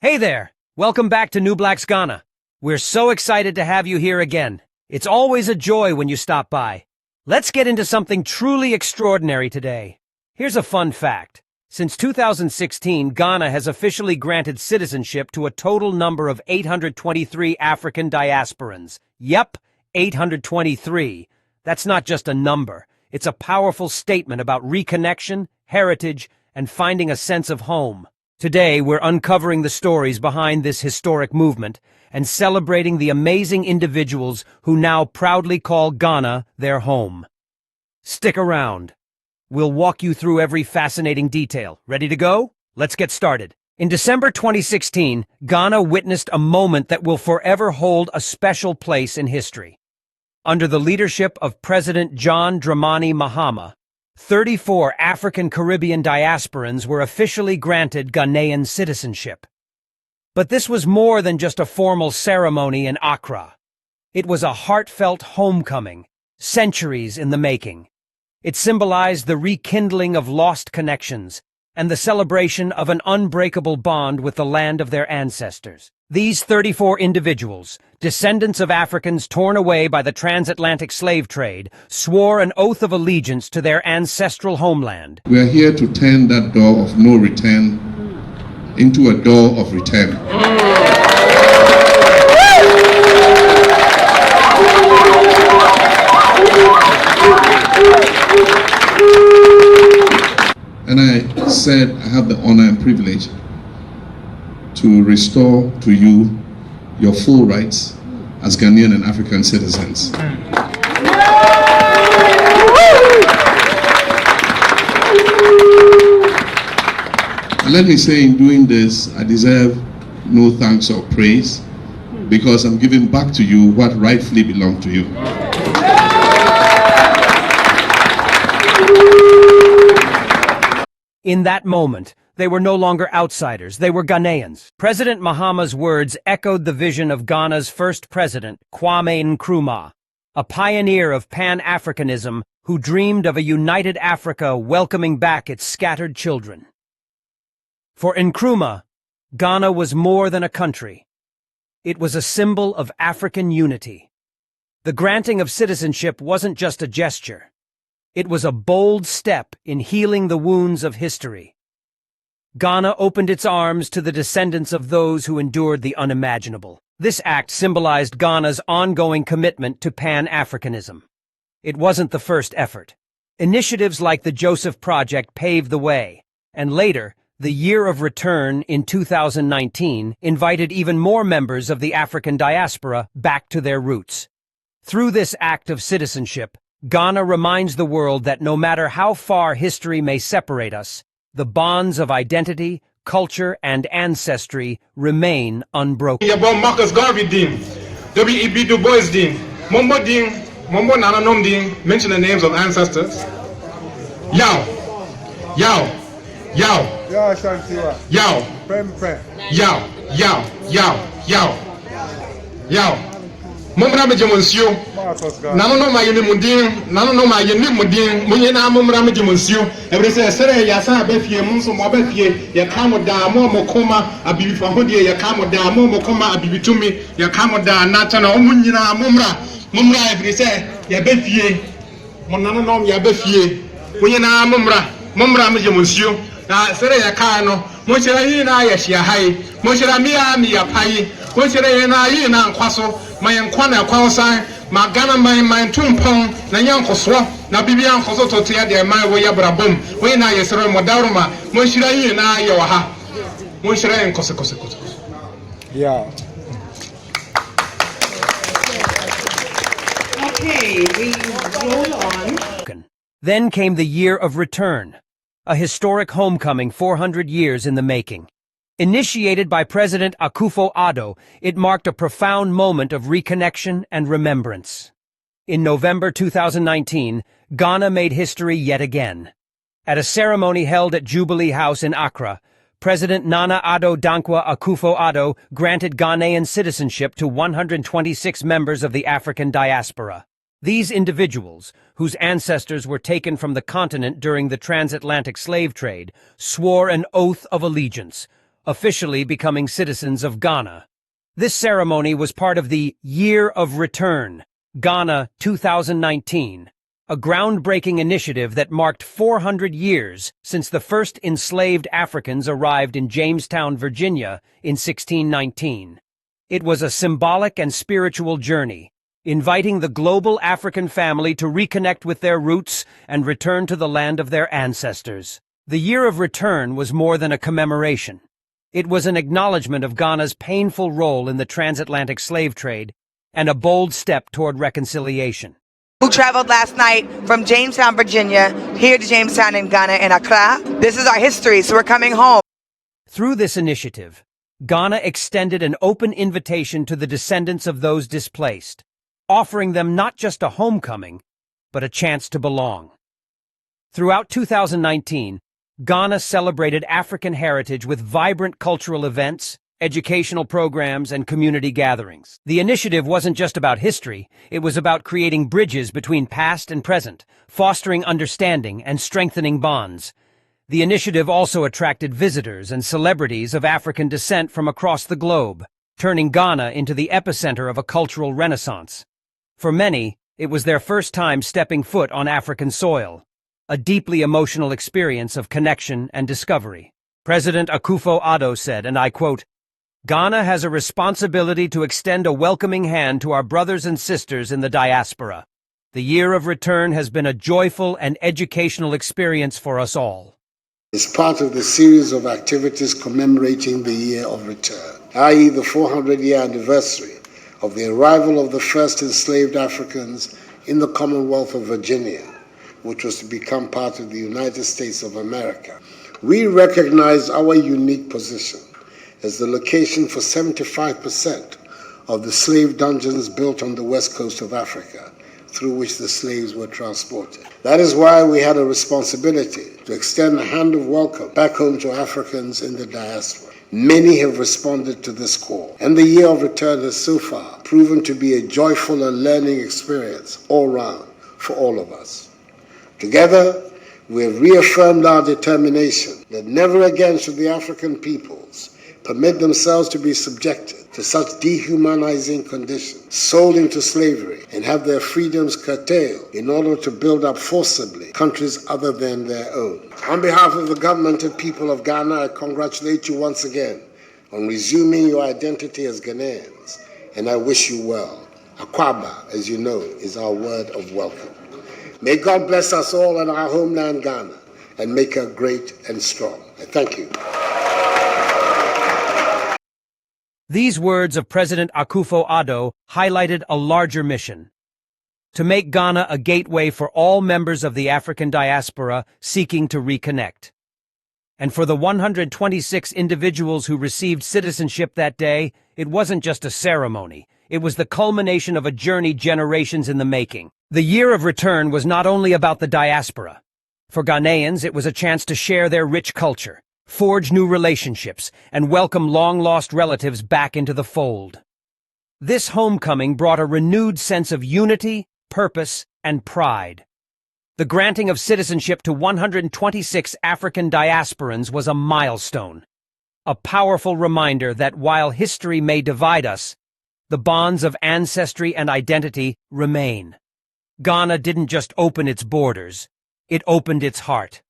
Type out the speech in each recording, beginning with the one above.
Hey there! Welcome back to NewBlacksGhana. We're so excited to have you here again. It's always a joy when you stop by. Let's get into something truly extraordinary today. Here's a fun fact. Since 2016, Ghana has officially granted citizenship to a total number of 823 African Diasporans. Yep, 823. That's not just a number. It's a powerful statement about reconnection, heritage, and finding a sense of home. Today, we're uncovering the stories behind this historic movement and celebrating the amazing individuals who now proudly call Ghana their home. Stick around. We'll walk you through every fascinating detail. Ready to go? Let's get started. In December 2016, Ghana witnessed a moment that will forever hold a special place in history. Under the leadership of President John Dramani Mahama, 34 African Caribbean diasporans were officially granted Ghanaian citizenship. But this was more than just a formal ceremony in Accra. It was a heartfelt homecoming, centuries in the making. It symbolized the rekindling of lost connections and the celebration of an unbreakable bond with the land of their ancestors. These 34 individuals, descendants of Africans torn away by the transatlantic slave trade, swore an oath of allegiance to their ancestral homeland. We are here to turn that door of no return into a door of return. And I said I have the honor and privilege to restore to you your full rights as Ghanaian and African citizens. And let me say, in doing this, I deserve no thanks or praise because I'm giving back to you what rightfully belonged to you. In that moment, they were no longer outsiders, they were Ghanaians. President Mahama's words echoed the vision of Ghana's first president, Kwame Nkrumah, a pioneer of Pan-Africanism who dreamed of a united Africa welcoming back its scattered children. For Nkrumah, Ghana was more than a country. It was a symbol of African unity. The granting of citizenship wasn't just a gesture. It was a bold step in healing the wounds of history. Ghana opened its arms to the descendants of those who endured the unimaginable. This act symbolized Ghana's ongoing commitment to Pan-Africanism. It wasn't the first effort. Initiatives like the Joseph Project paved the way, and later, the Year of Return in 2019 invited even more members of the African diaspora back to their roots. Through this act of citizenship, Ghana reminds the world that no matter how far history may separate us, the bonds of identity, culture, and ancestry remain unbroken. Marcus Garvey Dean, W.E.B. Du Bois Dean, Mombo Dean, Mombo Nananom Dean, mention the names of ancestors. Yao, Yao, Yao, Yao, Yao, Yao, Yao, Yao, Yao. Mumra me jemonsio nano no ma yene mudin nano no ma yene mudin munye na mumra me jemonsio every say sere ya sa ba fie mu so mo ba fie ya kamo da mo mokoma abibi fa hodie ya kamo da mo mokoma abibi tumi ya kamo da na tana o munyina mumra every say ya ba fie mo nano no ya ba fie munye na mumra me jemonsio na sere ya ka no mo chira yi na ya hia hai mo chira mi ya pai mo chira yi na nkwaso my kwana kwansan ma Ghana my tumpon na yankoso na bibia yankoso to tia de man wo yabrabom we na yesere modaruma mo shira yi na ye wa ha mo shira yankose kose yeah. Okay, we roll on. Then came the Year of Return, a historic homecoming 400 years in the making. Initiated by President Akufo-Addo, it marked a profound moment of reconnection and remembrance. In November 2019, Ghana made history yet again. At a ceremony held at Jubilee House in Accra, President Nana Addo Dankwa Akufo-Addo granted Ghanaian citizenship to 126 members of the African diaspora. These individuals, whose ancestors were taken from the continent during the transatlantic slave trade, swore an oath of allegiance, officially becoming citizens of Ghana. This ceremony was part of the Year of Return, Ghana 2019, a groundbreaking initiative that marked 400 years since the first enslaved Africans arrived in Jamestown, Virginia in 1619. It was a symbolic and spiritual journey, inviting the global African family to reconnect with their roots and return to the land of their ancestors. The Year of Return was more than a commemoration. It was an acknowledgement of Ghana's painful role in the transatlantic slave trade and a bold step toward reconciliation. Who traveled last night from Jamestown, Virginia, here to Jamestown in Ghana and Accra. This is our history, so we're coming home. Through this initiative, Ghana extended an open invitation to the descendants of those displaced, offering them not just a homecoming, but a chance to belong. Throughout 2019, Ghana celebrated African heritage with vibrant cultural events, educational programs, and community gatherings. The initiative wasn't just about history, it was about creating bridges between past and present, fostering understanding and strengthening bonds. The initiative also attracted visitors and celebrities of African descent from across the globe, turning Ghana into the epicenter of a cultural renaissance. For many, it was their first time stepping foot on African soil, a deeply emotional experience of connection and discovery. President Akufo-Addo said, and I quote, "Ghana has a responsibility to extend a welcoming hand to our brothers and sisters in the diaspora. The Year of Return has been a joyful and educational experience for us all." It's part of the series of activities commemorating the Year of Return, i.e. the 400-year anniversary of the arrival of the first enslaved Africans in the Commonwealth of Virginia, which was to become part of the United States of America. We recognize our unique position as the location for 75% of the slave dungeons built on the west coast of Africa, through which the slaves were transported. That is why we had a responsibility to extend a hand of welcome back home to Africans in the diaspora. Many have responded to this call, and the Year of Return has so far proven to be a joyful and learning experience all round for all of us. Together, we have reaffirmed our determination that never again should the African peoples permit themselves to be subjected to such dehumanizing conditions, sold into slavery, and have their freedoms curtailed in order to build up forcibly countries other than their own. On behalf of the government and people of Ghana, I congratulate you once again on resuming your identity as Ghanaians, and I wish you well. Akwaba, as you know, is our word of welcome. May God bless us all in our homeland, Ghana, and make her great and strong. I thank you. These words of President Akufo-Addo highlighted a larger mission: to make Ghana a gateway for all members of the African diaspora seeking to reconnect. And for the 126 individuals who received citizenship that day, it wasn't just a ceremony. It was the culmination of a journey generations in the making. The Year of Return was not only about the diaspora. For Ghanaians, it was a chance to share their rich culture, forge new relationships, and welcome long-lost relatives back into the fold. This homecoming brought a renewed sense of unity, purpose, and pride. The granting of citizenship to 126 African diasporans was a milestone, a powerful reminder that while history may divide us, the bonds of ancestry and identity remain. Ghana didn't just open its borders, it opened its heart.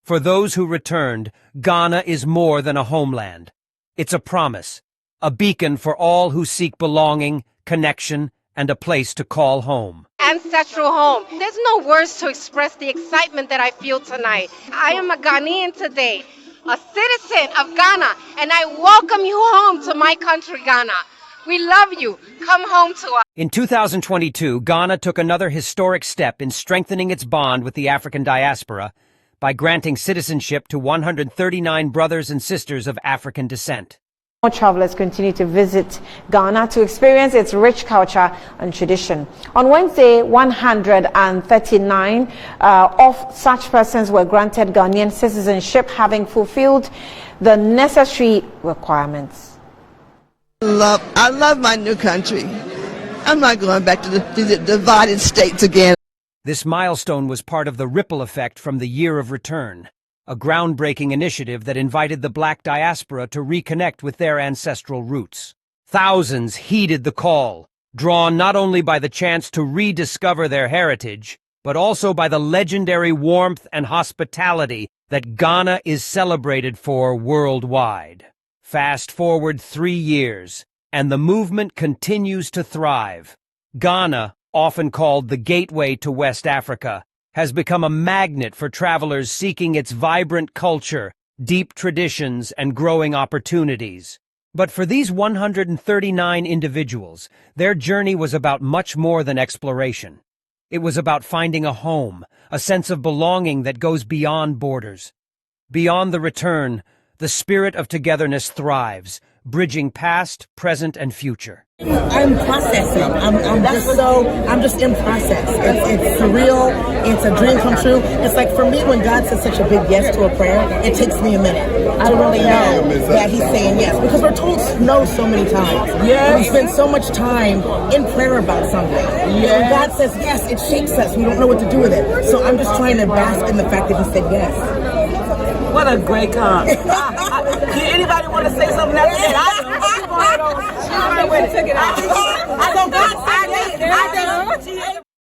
For those who returned, Ghana is more than a homeland. It's a promise, a beacon for all who seek belonging, connection, and a place to call home. Ancestral home. There's no words to express the excitement that I feel tonight. I am a Ghanaian today, a citizen of Ghana, and I welcome you home to my country, Ghana. We love you. Come home to us. In 2022, Ghana took another historic step in strengthening its bond with the African diaspora by granting citizenship to 139 brothers and sisters of African descent. More travelers continue to visit Ghana to experience its rich culture and tradition. On Wednesday, 139 of such persons were granted Ghanaian citizenship, having fulfilled the necessary requirements. I love my new country. I'm not going back to the divided states again. This milestone was part of the ripple effect from the Year of Return. a groundbreaking initiative that invited the Black diaspora to reconnect with their ancestral roots. Thousands heeded the call, drawn not only by the chance to rediscover their heritage, but also by the legendary warmth and hospitality that Ghana is celebrated for worldwide. Fast forward 3 years, and the movement continues to thrive. Ghana, often called the gateway to West Africa, has become a magnet for travelers seeking its vibrant culture, deep traditions, and growing opportunities. But for these 139 individuals, their journey was about much more than exploration. It was about finding a home, a sense of belonging that goes beyond borders. Beyond the return, the spirit of togetherness thrives, bridging past, present, and future. I'm processing. I'm just in process. It's surreal. It's a dream come true. It's like for me, when God says such a big yes to a prayer, it takes me a minute to really know that He's saying yes, because we're told no so many times. Yes. We spend so much time in prayer about something. Yes. When God says yes, it shakes us. We don't know what to do with it. So I'm just trying to bask in the fact that He said yes. What a great con. Did anybody want to say something after that?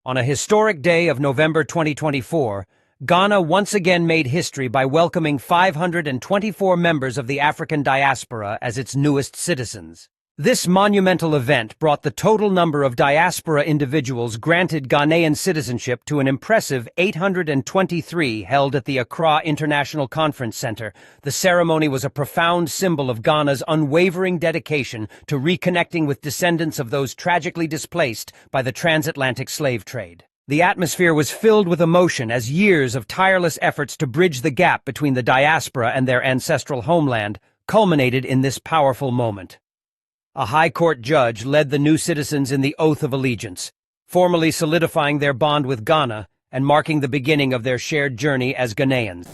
On a historic day of November 2024, Ghana once again made history by welcoming 524 members of the African diaspora as its newest citizens. This monumental event brought the total number of diaspora individuals granted Ghanaian citizenship to an impressive 823 held at the Accra International Conference Center. The ceremony was a profound symbol of Ghana's unwavering dedication to reconnecting with descendants of those tragically displaced by the transatlantic slave trade. The atmosphere was filled with emotion as years of tireless efforts to bridge the gap between the diaspora and their ancestral homeland culminated in this powerful moment. A High Court judge led the new citizens in the Oath of Allegiance, formally solidifying their bond with Ghana and marking the beginning of their shared journey as Ghanaians.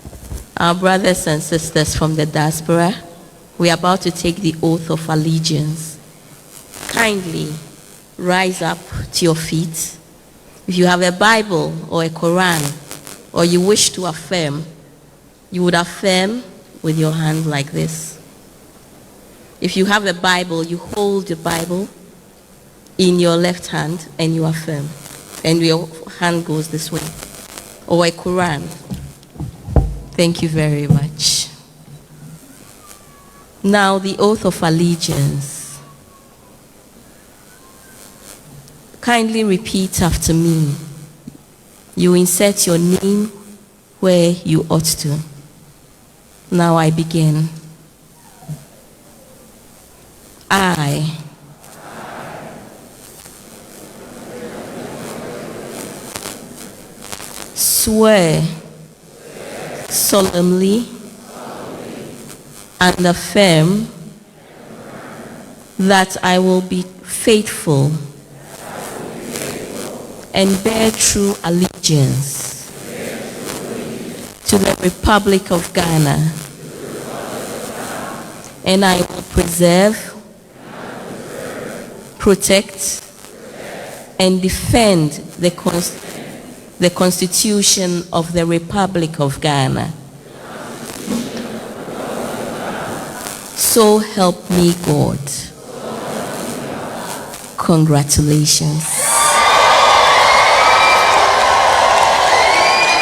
Our brothers and sisters from the diaspora, we are about to take the Oath of Allegiance. Kindly rise up to your feet. If you have a Bible or a Quran, or you wish to affirm, you would affirm with your hand like this. If you have a Bible, you hold the Bible in your left hand and you affirm. And your hand goes this way. Or a Quran. Thank you very much. Now the Oath of Allegiance. Kindly repeat after me. You insert your name where you ought to. Now I begin. I swear solemnly and affirm that I will be faithful and bear true allegiance to the Republic of Ghana, and I will preserve, protect, and defend the Constitution of the Republic of Ghana. So help me God. Congratulations.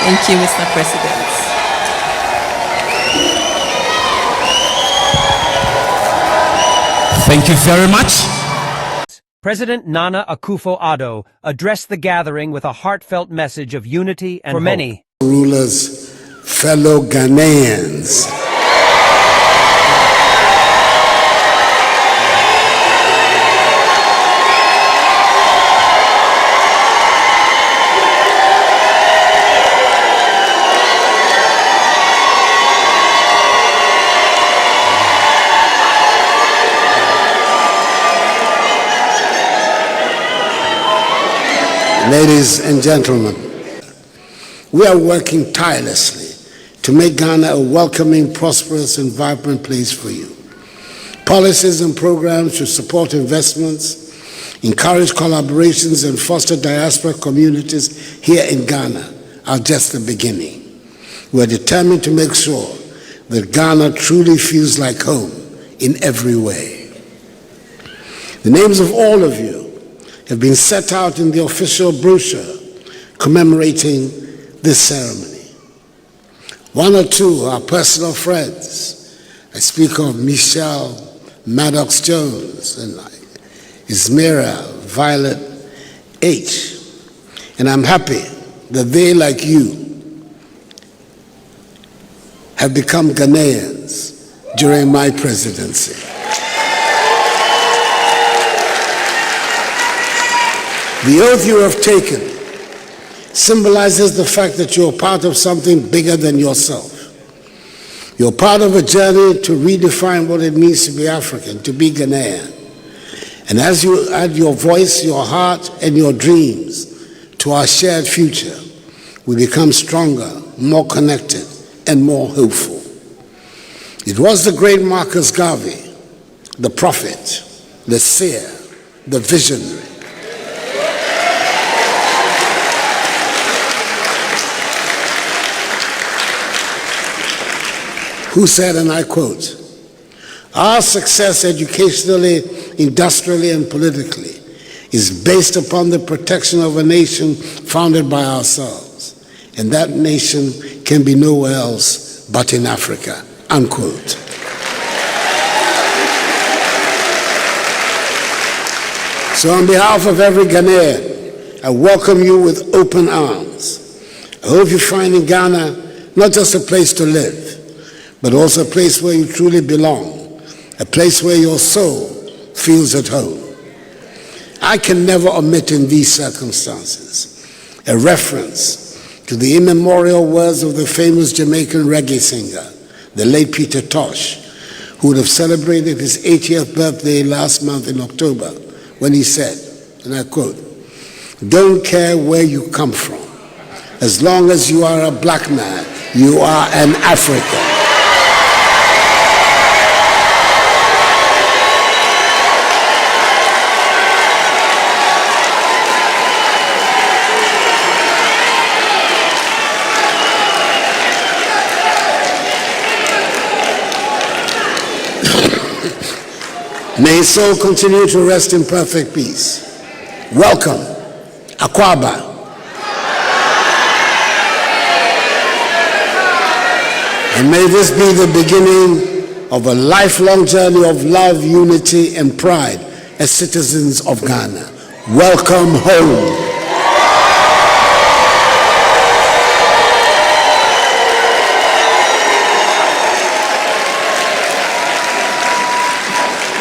Thank you, Mr. President. Thank you very much. President Nana Akufo-Addo addressed the gathering with a heartfelt message of unity and hope. For many rulers, fellow Ghanaians, ladies and gentlemen, we are working tirelessly to make Ghana a welcoming, prosperous, and vibrant place for you. Policies and programs to support investments, encourage collaborations, and foster diaspora communities here in Ghana are just the beginning. We're determined to make sure that Ghana truly feels like home in every way. The names of all of you have been set out in the official brochure commemorating this ceremony. One or two are personal friends. I speak of Michelle Maddox-Jones and Ismira Violet H. And I'm happy that they, like you, have become Ghanaians during my presidency. The oath you have taken symbolizes the fact that you're part of something bigger than yourself. You're part of a journey to redefine what it means to be African, to be Ghanaian. And as you add your voice, your heart, and your dreams to our shared future, we become stronger, more connected, and more hopeful. It was the great Marcus Garvey, the prophet, the seer, the visionary, who said, and I quote, "Our success educationally, industrially, and politically is based upon the protection of a nation founded by ourselves, and that nation can be nowhere else but in Africa," unquote. So on behalf of every Ghanaian, I welcome you with open arms. I hope you find in Ghana not just a place to live, but also a place where you truly belong, a place where your soul feels at home. I can never omit in these circumstances a reference to the immemorial words of the famous Jamaican reggae singer, the late Peter Tosh, who would have celebrated his 80th birthday last month in October, when he said, and I quote, "Don't care where you come from. As long as you are a black man, you are an African." May his soul continue to rest in perfect peace. Welcome, Akwaba. And may this be the beginning of a lifelong journey of love, unity, and pride as citizens of Ghana. Welcome home.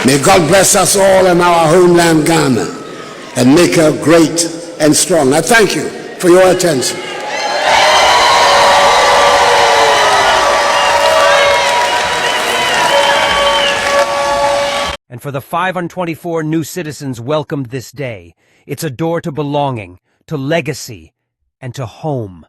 May God bless us all in our homeland, Ghana, and make her great and strong. I thank you for your attention. And for the 524 new citizens welcomed this day, it's a door to belonging, to legacy, and to home.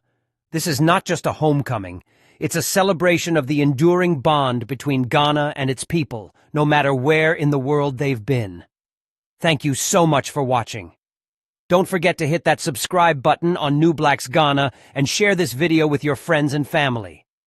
This is not just a homecoming. It's a celebration of the enduring bond between Ghana and its people, no matter where in the world they've been. Thank you so much for watching. Don't forget to hit that subscribe button on NewBlacksGhana and share this video with your friends and family.